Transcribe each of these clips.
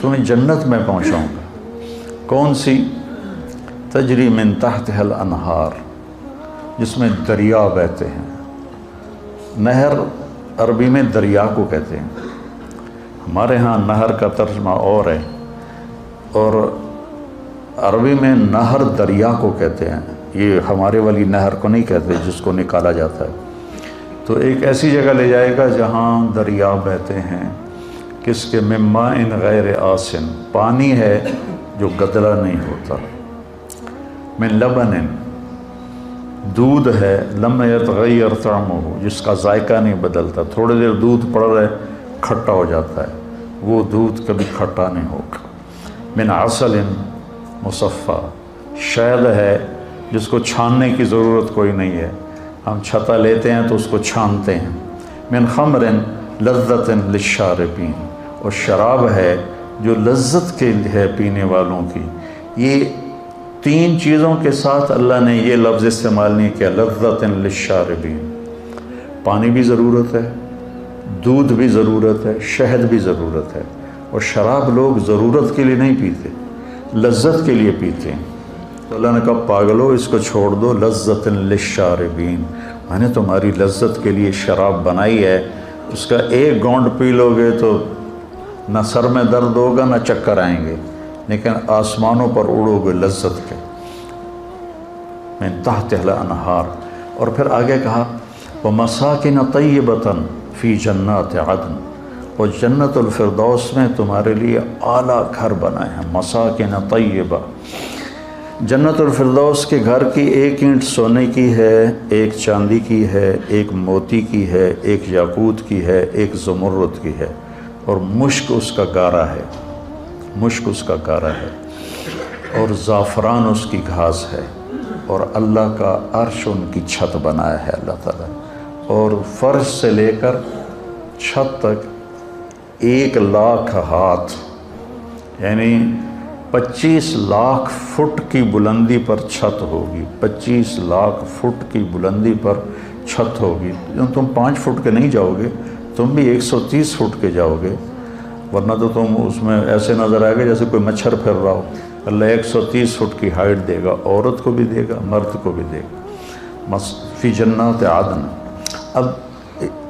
तुम्हें जन्नत में पहुँचाऊँगा। कौन सी? तजरी मिन तहतिहल अनहार, जिसमें दरिया बहते हैं। नहर अरबी में दरिया को कहते हैं, हमारे यहाँ नहर का तर्जमा और है, और अरबी में नहर दरिया को कहते हैं। ये हमारे वाली नहर को नहीं कहते जिसको निकाला जाता है। तो एक ऐसी जगह ले जाएगा जहाँ दरिया बहते हैं, किसके? मिम्मा इन गैर आसिन, पानी है जो गदला नहीं होता। मिन लबनिन, दूध है, लम यतगय्यर तअमुहु, जिसका जायका नहीं बदलता। थोड़ी देर दूध पड़ रहा है खट्टा हो जाता है, वो दूध कभी खट्टा नहीं होगा। मिन असलिन मुसफ़ा, शहद है जिसको छानने की ज़रूरत कोई नहीं है, हम छत्ता लेते हैं तो उसको छानते हैं। मिन खमरिन लज़्ज़तिन लिश्शारिबीन, और शराब है जो लज्जत के है पीने वालों की। ये तीन चीज़ों के साथ अल्लाह ने ये लफ्ज़ इस्तेमाल नहीं किया, लज़्ज़तिन लिश्शारिबीन। पानी भी ज़रूरत है, दूध भी ज़रूरत है, शहद भी ज़रूरत है। और शराब लोग ज़रूरत के लिए नहीं पीते, लज्जत के लिए पीते हैं। तो अल्लाह ने कहा पागलो इसको छोड़ दो, लज़्ज़तिन लिश्शारिबीन, मैंने तुम्हारी लज्जत के लिए शराब बनाई है। उसका एक घोंट पी लोगे तो न सर में दर्द होगा न चक्कर आएंगे, लेकिन आसमानों पर उड़ोगे लज्जत के। मिन तहतिहल अनहार। और फिर आगे कहा व मसाकिन तय्यबतन फ़ी जन्नात अदन, और जन्नतुल फिरदौस में तुम्हारे लिए आला घर बनाए हैं। मसाकिन तय्यबा, जन्नतुल फिरदौस के घर की एक ईंट सोने की है, एक चांदी की है, एक मोती की है, एक याकूत की है, एक ज़मुर्रद की है, और मुश्क उसका गारा है, मुश्क उसका गारा है, और ज़ाफ़रान उसकी घास है। और अल्लाह का अर्श उनकी छत बनाया है अल्लाह ताला, और फ़र्श से लेकर छत तक 1,00,000 हाथ, यानी 25 लाख फुट की बुलंदी पर छत होगी। 25 लाख फुट की बुलंदी पर छत होगी। तुम 5 फुट के नहीं जाओगे, तुम भी 130 फुट के जाओगे, वरना तो तुम उसमें ऐसे नज़र आएगा जैसे कोई मच्छर फिर रहा हो। अल्लाह 130 फुट की हाइट देगा, औरत को भी देगा, मर्द को भी देगा। फ़ी जन्नात अदन। अब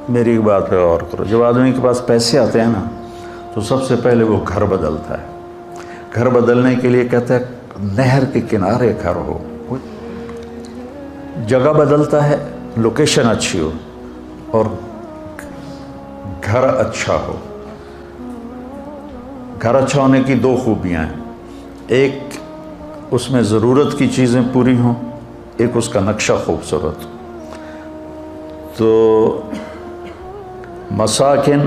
मेरी एक बात पे गौर करो, जब आदमी के पास पैसे आते हैं ना, तो सबसे पहले वो घर बदलता है। घर बदलने के लिए कहता है नहर के किनारे घर हो, जगह बदलता है, लोकेशन अच्छी हो और घर अच्छा हो। घर अच्छा होने की 2 खूबियाँ हैं, एक उसमें ज़रूरत की चीज़ें पूरी हों, एक उसका नक्शा खूबसूरत हो। तो मसाकिन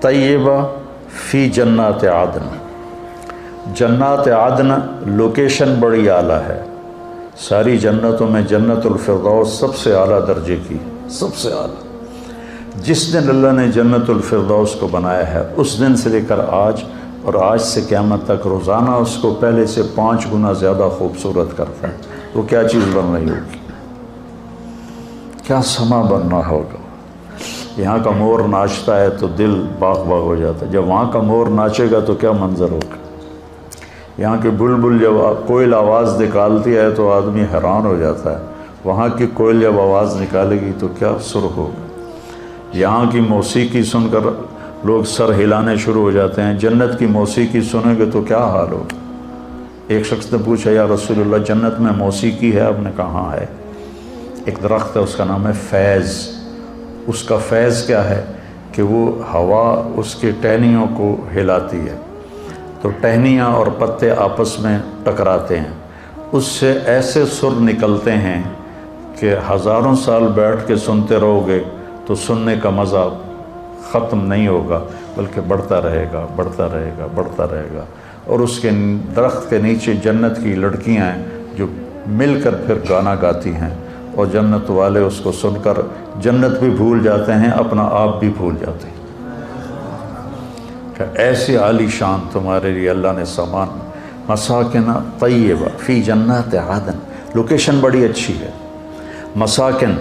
तय्यबा फ़ी जन्नात अदन, जन्नात अदन लोकेशन बड़ी आला है। सारी जन्नतों में जन्नतुल फिरदौस सबसे आला दर्जे की, सबसे आला। जिस दिन अल्लाह ने जन्नतुल फिरदौस को बनाया है, उस दिन से लेकर आज और आज से क़यामत तक रोज़ाना उसको पहले से 5 गुना ज़्यादा खूबसूरत करता है। तो क्या चीज़ बन रही होगी, क्या समा बनना होगा। यहाँ का मोर नाचता है तो दिल बाग बाग हो जाता है, जब वहाँ का मोर नाचेगा तो क्या मंजर होगा। यहाँ की बुलबुल जब कोयल आवाज़ निकालती है तो आदमी हैरान हो जाता है, वहाँ की कोयल जब आवाज़ निकालेगी तो क्या सुर होगा। यहाँ की मौसीकी सुनकर लोग सर हिलाने शुरू हो जाते हैं, जन्नत की मौसीकी सुनेंगे तो क्या हाल होगा। एक शख्स ने पूछा या रसूलुल्लाह जन्नत में मौसीकी है? आपने कहा हाँ है। एक दरख्त है उसका नाम है फैज़। उसका फैज़ क्या है कि वो हवा उसके टहनियों को हिलाती है, तो टहनियाँ और पत्ते आपस में टकराते हैं, उससे ऐसे सुर निकलते हैं कि हज़ारों साल बैठ के सुनते रहोगे तो सुनने का मज़ा ख़त्म नहीं होगा, बल्कि बढ़ता रहेगा, बढ़ता रहेगा, बढ़ता रहेगा। और उसके दरख्त के नीचे जन्नत की लड़कियां हैं जो मिलकर फिर गाना गाती हैं, और जन्नत वाले उसको सुनकर जन्नत भी भूल जाते हैं, अपना आप भी भूल जाते हैं। ऐसी आली शान तुम्हारे लिए अल्लाह ने सामान। मसाकिन तय्यबा फ़ी जन्नात अदन, लोकेशन बड़ी अच्छी है। मसाकिन,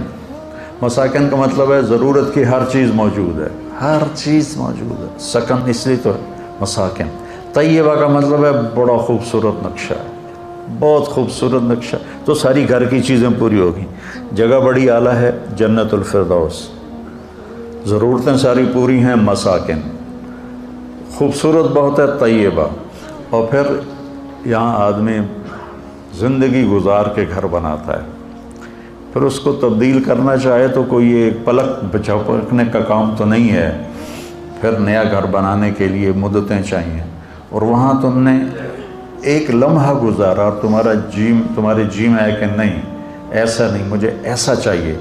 मसाकिन का मतलब है ज़रूरत की हर चीज़ मौजूद है, हर चीज़ मौजूद है। सकन इसलिए तो मसाकिन, طیبہ کا مطلب ہے بڑا خوبصورت نقشہ ہے، بہت خوبصورت نقشہ، تو ساری گھر کی چیزیں پوری ہوگی، جگہ بڑی اعلیٰ ہے، جنت الفردوس، ضرورتیں ساری پوری ہیں، مساکن، خوبصورت بہت ہے، طیبہ، اور پھر یہاں آدمی زندگی گزار کے گھر بناتا ہے، پھر اس کو تبدیل کرنا چاہے تو کوئی ایک پلک جھپکنے کا کام تو نہیں ہے، پھر نیا گھر بنانے کے لیے مدتیں چاہیے، اور وہاں تم نے ایک لمحہ گزارا اور تمہارے جی میں ہے کہ نہیں ایسا نہیں، مجھے ایسا چاہیے،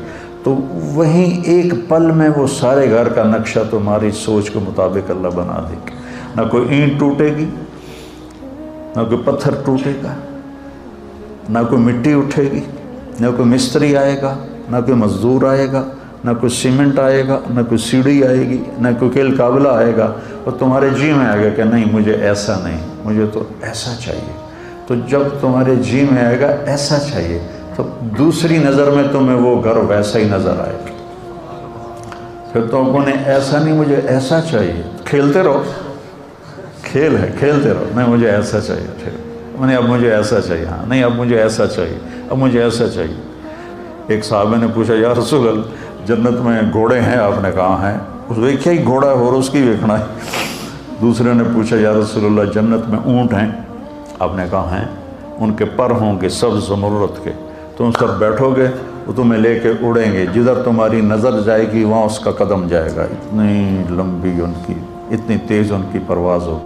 تو وہیں ایک پل میں وہ سارے گھر کا نقشہ تمہاری سوچ کے مطابق اللہ بنا دے گا، نہ کوئی اینٹ ٹوٹے گی، نہ کوئی پتھر ٹوٹے گا، نہ کوئی مٹی اٹھے گی، نہ کوئی مستری آئے گا، نہ کوئی مزدور آئے گا، نہ کوئی سیمنٹ آئے گا، نہ کوئی سیڑھی آئے گی، نہ کوئی کیل قابلہ آئے گا، اور تمہارے جی میں آئے گا کہ نہیں مجھے ایسا نہیں، مجھے تو ایسا چاہیے، تو جب تمہارے جی میں آئے گا ایسا چاہیے تو دوسری نظر میں تمہیں وہ گھر ویسا ہی نظر آئے گا، پھر تو نے ایسا نہیں مجھے ایسا چاہیے، کھیلتے رہو، کھیل ہے، کھیلتے رہو، نہیں مجھے ایسا چاہیے، پھر نہیں اب مجھے ایسا چاہیے، ہاں نہیں اب مجھے ایسا چاہیے، اب مجھے ایسا چاہیے۔ ایک صحابہ نے پوچھا یا رسول اللہ جنت میں گھوڑے ہیں؟ آپ نے کہا ہیں، اس ویکھیا ہی گھوڑا ہے اور اس کی ویکھنا ہے۔ دوسرے نے پوچھا یا رسول اللہ جنت میں اونٹ ہیں؟ آپ نے کہا ہیں، ان کے پر ہوں گے سبز زمرد کے، تم اس پر بیٹھو گے وہ تمہیں لے کے اڑیں گے، جدھر تمہاری نظر جائے گی وہاں اس کا قدم جائے گا، اتنی لمبی ان کی، اتنی تیز ان کی پرواز ہوگی۔